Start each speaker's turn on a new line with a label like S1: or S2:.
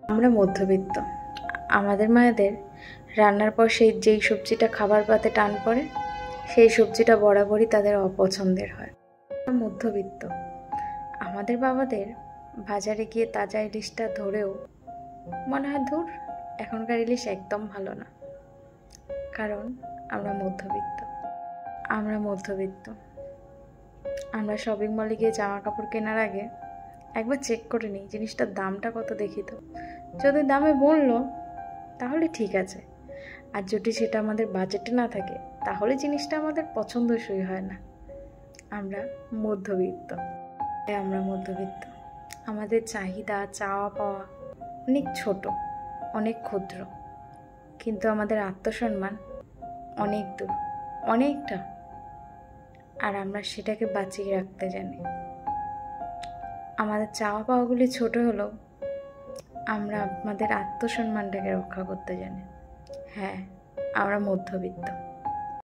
S1: আমরা মধ্যবিত্ত। আমাদের মায়েদের রান্নার পর যেই সবজিটা খাবার পাতে টান পড়ে, সেই সবজিটা বরাবরই তাদের অপছন্দের হয়। মধ্যবিত্ত। আমাদের বাবাদের বাজারে গিয়ে তাজা ইলিশটা ধরেও মনে হয় ধুর, এখনকার ইলিশ একদম ভালো না। কারণ আমরা মধ্যবিত্ত। আমরা শপিং মলে গিয়ে জামা কাপড় কেনার আগে একবার চেক করে নিই জিনিসটার দামটা কত, দেখি তো। যদি দামে বললো তাহলে ঠিক আছে, আর যদি সেটা আমাদের বাজেটে না থাকে তাহলে জিনিসটা আমাদের পছন্দসই হয় না। আমরা মধ্যবিত্ত। আমাদের চাহিদা, চাওয়া পাওয়া অনেক ছোট, অনেক ক্ষুদ্র, কিন্তু আমাদের আত্মসম্মান অনেক দূর, অনেকটা। আর আমরা সেটাকে বাঁচিয়ে রাখতে জানি। আমাদের চাওয়া পাওয়াগুলি ছোট হলেও আমরা আমাদের আত্মসম্মানটাকে রক্ষা করতে জানি। হ্যাঁ, আমরা মধ্যবিত্ত।